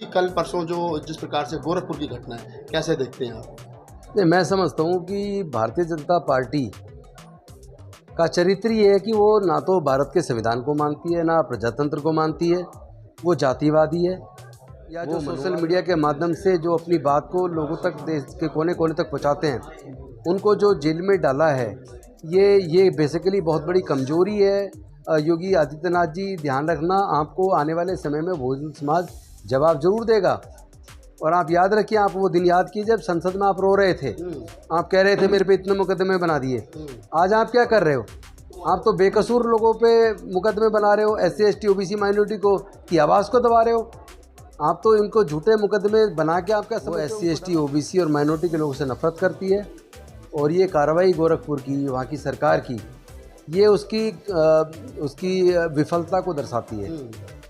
कल परसों जो जिस प्रकार से गोरखपुर की घटना है, कैसे देखते हैं आप? नहीं, मैं समझता हूँ कि भारतीय जनता पार्टी का चरित्र ये है कि वो ना तो भारत के संविधान को मानती है, ना प्रजातंत्र को मानती है। वो जातिवादी है, या जो सोशल मीडिया के माध्यम से जो अपनी बात को लोगों तक, देश के कोने कोने तक पहुँचाते हैं, उनको जो जेल में डाला है, ये बेसिकली बहुत बड़ी कमजोरी है। योगी आदित्यनाथ जी, ध्यान रखना, आपको आने वाले समय में बहुजन समाज जवाब जरूर देगा। और आप याद रखिए, आप वो दिन याद कीजिए जब संसद में आप रो रहे थे, आप कह रहे थे मेरे पे इतने मुकदमे बना दिए। आज आप क्या कर रहे हो? आप तो बेकसूर लोगों पे मुकदमे बना रहे हो, SC ST OBC माइनॉरिटी को की आवाज़ को दबा रहे हो। आप तो इनको झूठे मुकदमे बना के आप क्या समझते हो? SC ST OBC और माइनॉरिटी के लोगों से नफरत करती है, और ये कार्रवाई गोरखपुर की, वहाँ की सरकार की, ये उसकी विफलता को दर्शाती है।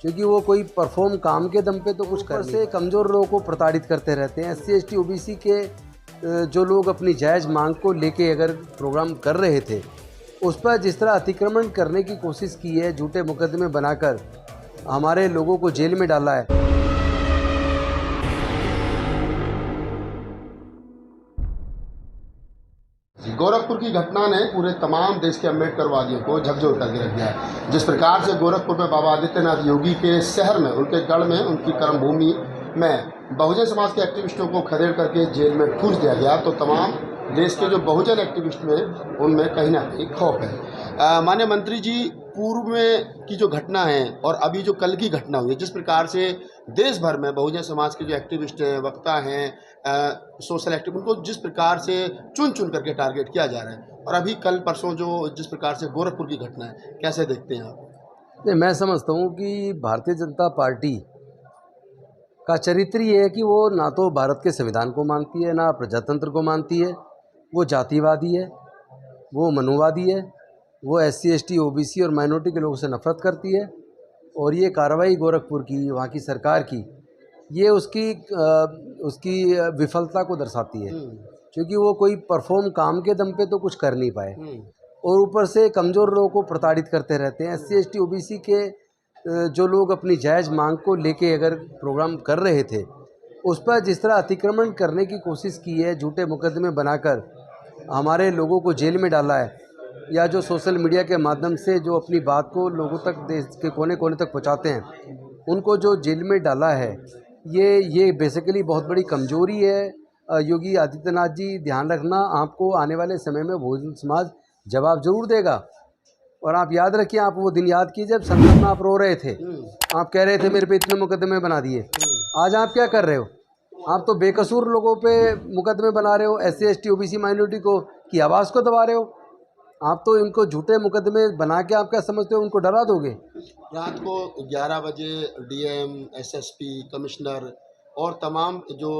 क्योंकि वो कोई परफॉर्म काम के दम पे तो कुछ कर से कमज़ोर लोगों को प्रताड़ित करते रहते हैं। SC ST OBC के जो लोग अपनी जायज़ मांग को लेके अगर प्रोग्राम कर रहे थे, उस पर जिस तरह अतिक्रमण करने की कोशिश की है, झूठे मुकदमे बनाकर हमारे लोगों को जेल में डाला है। गोरखपुर की घटना ने पूरे तमाम देश के अम्बेडकरवादियों को झकझोर करके रख दिया है। जिस प्रकार से गोरखपुर में बाबा आदित्यनाथ योगी के शहर में, उनके गढ़ में, उनकी कर्मभूमि में बहुजन समाज के एक्टिविस्टों को खदेड़ करके जेल में ठूस दिया गया, तो तमाम देश के जो बहुजन एक्टिविस्ट में उनमें कहीं ना कहीं खौफ है। माननीय मंत्री जी, पूर्व में की जो घटना है और अभी जो कल की घटना हुई है, जिस प्रकार से देश भर में बहुजन समाज के जो एक्टिविस्ट हैं, वक्ता हैं, सोशल एक्टिव, उनको जिस प्रकार से चुन चुन करके टारगेट किया जा रहा है, और अभी कल परसों जो जिस प्रकार से गोरखपुर की घटना है, कैसे देखते हैं आप? नहीं, मैं समझता हूँ कि भारतीय जनता पार्टी का चरित्र ये है कि वो ना तो भारत के संविधान को मानती है, ना प्रजातंत्र को मानती है। वो जातिवादी है, वो मनुवादी है, वो SC ST OBC और माइनॉरिटी के लोगों से नफरत करती है, और ये कार्रवाई गोरखपुर की, वहाँ की सरकार की, ये उसकी विफलता को दर्शाती है। क्योंकि वो कोई परफॉर्म काम के दम पे तो कुछ कर नहीं पाए, और ऊपर से कमज़ोर लोगों को प्रताड़ित करते रहते हैं। SC ST OBC के जो लोग अपनी जायज़ मांग को लेके अगर प्रोग्राम कर रहे थे, उस पर जिस तरह अतिक्रमण करने की कोशिश की है, झूठे मुकदमे बनाकर हमारे लोगों को जेल में डाला है, या जो सोशल मीडिया के माध्यम से जो अपनी बात को लोगों तक, देश के कोने कोने तक पहुंचाते हैं, उनको जो जेल में डाला है, ये बेसिकली बहुत बड़ी कमजोरी है। योगी आदित्यनाथ जी, ध्यान रखना, आपको आने वाले समय में बहुजन समाज जवाब जरूर देगा। और आप याद रखिए, आप वो दिन याद कीजिए जब संसद में आप रो रहे थे, आप कह रहे थे मेरे पे इतने मुकदमे बना दिए। आज आप क्या कर रहे हो? आप तो बेकसूर लोगों पे मुकदमे बना रहे हो, SC ST OBC माइनॉरिटी को की आवाज़ को दबा रहे हो। आप तो इनको झूठे मुकदमे बना के आप क्या समझते हो, उनको डरा दोगे? रात को 11 बजे DM, SSP, कमिश्नर और तमाम जो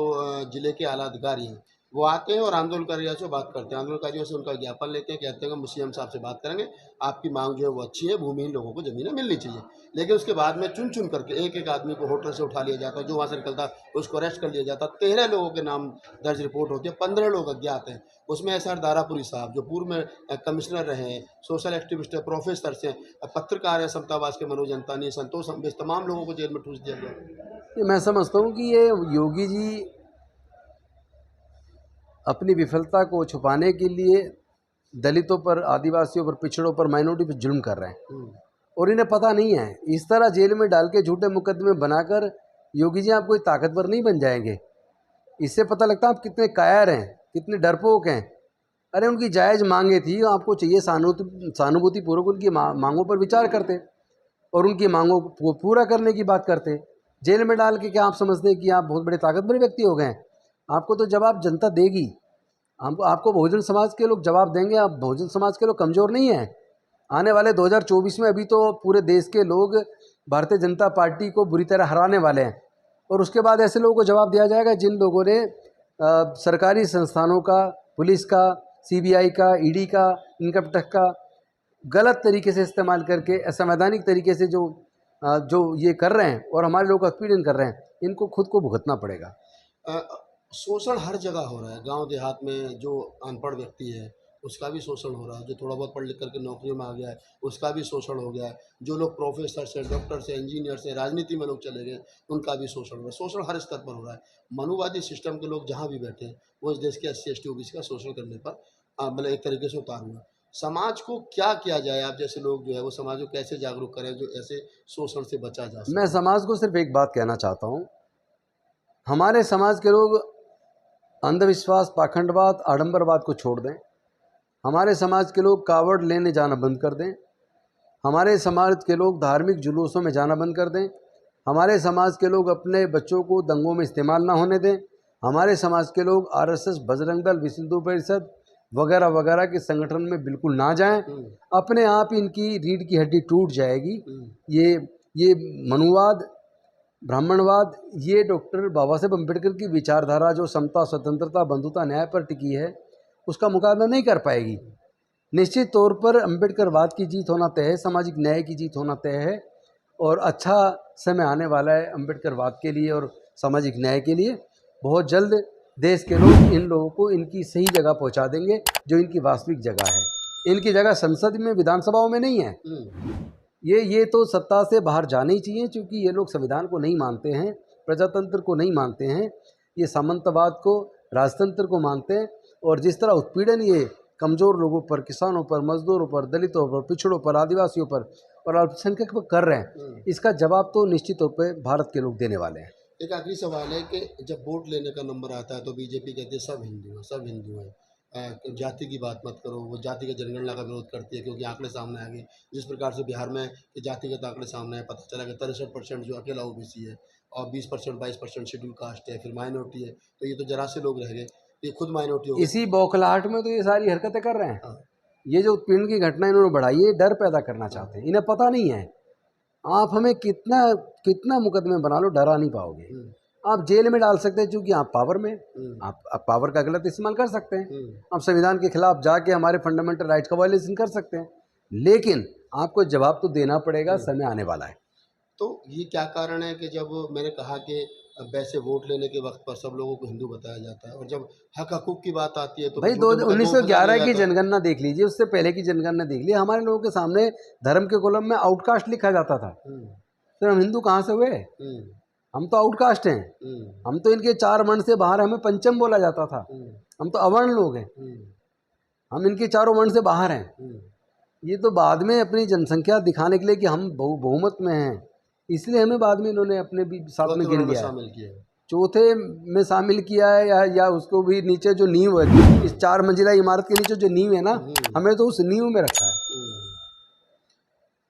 जिले के आला अधिकारी हैं, वो आते हैं और आंदोलनकारियों से बात करते हैं। आंदोलनकारियों से उनका ज्ञापन लेते हैं, कहते हैं कि मुसीएम साहब से बात करेंगे, आपकी मांग जो है वो अच्छी है, भूमिहीन लोगों को ज़मीनें मिलनी चाहिए। लेकिन उसके बाद में चुन चुन करके एक एक आदमी को होटल से उठा लिया जाता है, जो वहाँ से निकलता उसको अरेस्ट कर लिया जाता। 13 लोगों के नाम दर्ज रिपोर्ट होती है, 15 लोग अज्ञात हैं। उसमें SR दारापुरी साहब, जो पूर्व में कमिश्नर रहे हैं, सोशल एक्टिविस्ट है, प्रोफेसर से पत्रकार है, समतावास के मनोज अंतानी, संतोष अम्बेश, तमाम लोगों को जेल में ठूस दिया गया। मैं समझता हूँ कि ये योगी जी अपनी विफलता को छुपाने के लिए दलितों पर, आदिवासियों पर, पिछड़ों पर, माइनॉरिटी पर जुल्म कर रहे हैं, और इन्हें पता नहीं है। इस तरह जेल में डाल के झूठे मुकदमे बनाकर योगी जी आप कोई ताकतवर नहीं बन जाएंगे। इससे पता लगता है आप कितने कायर हैं, कितने डरपोक हैं। अरे, उनकी जायज़ मांगे थी, आपको चाहिए सहानुभूतिपूर्वक उनकी मांगों पर विचार करते और उनकी मांगों को पूरा करने की बात करते। जेल में डाल के क्या आप समझते हैं कि आप बहुत बड़े ताकतवर व्यक्ति हो गए? आपको तो जवाब जनता देगी। आपको बहुजन समाज के लोग जवाब देंगे। आप बहुजन समाज के लोग कमज़ोर नहीं हैं। आने वाले 2024 में अभी तो पूरे देश के लोग भारतीय जनता पार्टी को बुरी तरह हराने वाले हैं, और उसके बाद ऐसे लोगों को जवाब दिया जाएगा जिन लोगों ने सरकारी संस्थानों का, पुलिस का, CBI का, ED का, इनकम टैक्स का गलत तरीके से इस्तेमाल करके, असंवैधानिक तरीके से जो ये कर रहे हैं और हमारे लोग उत्पीड़न कर रहे हैं, इनको खुद को भुगतना पड़ेगा। शोषण हर जगह हो रहा है। गांव देहात में जो अनपढ़ व्यक्ति है, उसका भी शोषण हो रहा है। जो थोड़ा बहुत पढ़ लिख करके नौकरियों में आ गया है उसका भी शोषण हो गया है। जो लोग प्रोफेसर से, डॉक्टर से, इंजीनियर से, राजनीति में लोग चले गए उनका भी शोषण हो रहा है। शोषण हर स्तर पर हो रहा है। मनुवादी सिस्टम के लोग जहाँ भी बैठे हैं वो इस देश के SC ST OBC का शोषण करने पर मतलब एक तरीके से उतार हुआ है। समाज को क्या किया जाए, आप जैसे लोग जो है वो समाज को कैसे जागरूक करें जो ऐसे शोषण से बचा जा मैं सके? समाज को सिर्फ एक बात कहना चाहता हूँ, हमारे समाज के लोग अंधविश्वास, पाखंडवाद, आडंबरवाद को छोड़ दें। हमारे समाज के लोग कावड़ लेने जाना बंद कर दें। हमारे समाज के लोग धार्मिक जुलूसों में जाना बंद कर दें। हमारे समाज के लोग अपने बच्चों को दंगों में इस्तेमाल ना होने दें। हमारे समाज के लोग RSS, बजरंग दल, विश्व हिंदू परिषद वगैरह वगैरह के संगठन में बिल्कुल ना जाएं। अपने आप इनकी रीढ़ की हड्डी टूट जाएगी। ये मनुवाद, ब्राह्मणवाद, ये डॉक्टर बाबा साहेब अम्बेडकर की विचारधारा जो समता, स्वतंत्रता, बंधुता, न्याय पर टिकी है उसका मुकाबला नहीं कर पाएगी। निश्चित तौर पर अम्बेडकरवाद की जीत होना तय है, सामाजिक न्याय की जीत होना तय है और अच्छा समय आने वाला है अम्बेडकरवाद के लिए और सामाजिक न्याय के लिए। बहुत जल्द देश के लोग इन लोगों को इनकी सही जगह पहुंचा देंगे जो इनकी वास्तविक जगह है। इनकी जगह संसद में, विधानसभाओं में नहीं है। ये तो सत्ता से बाहर जाने ही चाहिए, क्योंकि ये लोग संविधान को नहीं मानते हैं, प्रजातंत्र को नहीं मानते हैं, ये सामंतवाद को, राजतंत्र को मानते हैं। और जिस तरह उत्पीड़न ये कमज़ोर लोगों पर, किसानों पर, मजदूरों पर, दलितों पर, पिछड़ों पर, आदिवासियों पर और अल्पसंख्यक पर कर रहे हैं, इसका जवाब तो निश्चित तौर पर भारत के लोग देने वाले हैं। एक आखिरी सवाल है कि जब वोट लेने का नंबर आता है तो बीजेपी कहती है सब हिंदू हैं, सब हिंदू हैं, जाति की बात मत करो। वो जाति का जनगणना का विरोध करती है क्योंकि आंकड़े सामने आ गए। जिस प्रकार से बिहार में कि जातिगत आंकड़े सामने आए, पता चला कि 63% जो अकेला OBC है और 20% 22% शेड्यूल कास्ट है, फिर माइनॉरिटी है, तो ये तो जरा से लोग रह गए, ये खुद माइनॉरिटी हो गए। इसी बौखलाहट में तो ये सारी हरकतें कर रहे हैं। हाँ। ये जो उत्पीड़न की घटना इन्होंने बढ़ाई है, डर पैदा करना चाहते हैं। इन्हें पता नहीं है, आप हमें कितना कितना मुकदमे बना लो, डरा नहीं पाओगे। आप जेल में डाल सकते हैं क्योंकि आप पावर में, आप पावर का गलत इस्तेमाल कर सकते हैं। आप संविधान के खिलाफ जाके हमारे फंडामेंटल राइट्स का वायलेशन कर सकते हैं, लेकिन आपको जवाब तो देना पड़ेगा, समय आने वाला है। तो ये क्या कारण है कि जब मैंने कहा कि वैसे वोट लेने के वक्त पर सब लोगों को हिंदू बताया जाता है और जब हक हकूक की बात आती है तो भाई 1911 की जनगणना देख लीजिए, उससे पहले की जनगणना देख लीजिए, हमारे लोगों के सामने धर्म के कॉलम में आउटकास्ट लिखा जाता था। फिर हम हिंदू कहाँ से हुए? हम तो आउटकास्ट हैं। हम तो इनके 4 वर्ण से बाहर, हमें पंचम बोला जाता था। हम तो अवर्ण लोग हैं, हम इनके 4 वर्ण से बाहर हैं। ये तो बाद में अपनी जनसंख्या दिखाने के लिए कि हम बहुमत में हैं, इसलिए हमें बाद में इन्होंने अपने भी साथ में गिन लिया है, चौथे में शामिल किया है, या उसको भी नीचे जो नींव है, इस 4 मंजिला इमारत के नीचे जो नींव है ना, हमें तो उस नींव में रखा है।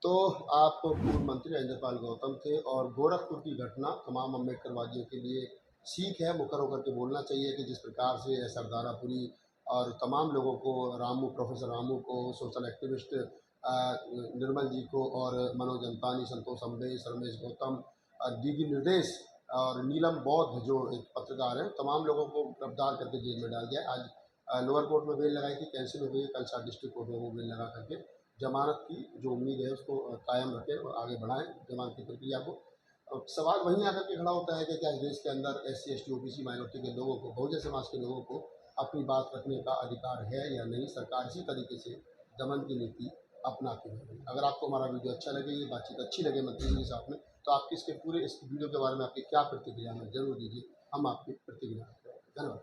तो आप पूर्व मंत्री राजेंद्रपाल गौतम थे और गोरखपुर की घटना तमाम अम्बेडकरवादियों के लिए सीख है। मुकर होकर के बोलना चाहिए कि जिस प्रकार से सरदारापुरी और तमाम लोगों को, प्रोफेसर रामू को, सोशल एक्टिविस्ट निर्मल जी को और मनोज अंतानी, संतोष अम्बेश, रमेश गौतम, DB निर्देश और नीलम बौद्ध जो एक पत्रकार हैं, तमाम लोगों को गिरफ्तार करके जेल में डाल दिया। आज लोअर कोर्ट में बेल लगाई थी, कैंसिल हो गई। कल 7 डिस्ट्रिक्ट कोर्ट में वो बेल लगा करके जमानत की जो उम्मीद है उसको कायम रखें और आगे बढ़ाएं जमानत की प्रक्रिया को। सवाल वहीं आकर के खड़ा होता है कि क्या इस देश के अंदर SC ST OBC माइनॉरिटी के लोगों को, बहुजन समाज के लोगों को अपनी बात रखने का अधिकार है या नहीं? सरकार इसी तरीके से दमन की नीति अपनाती है। अगर आपको हमारा वीडियो अच्छा लगे, ये बातचीत अच्छी लगे मंत्री जी के साथ में, तो आपकी इसके पूरे इस वीडियो के बारे में आपकी क्या प्रतिक्रिया है जरूर दीजिए, हम आपकी प्रतिक्रिया। धन्यवाद।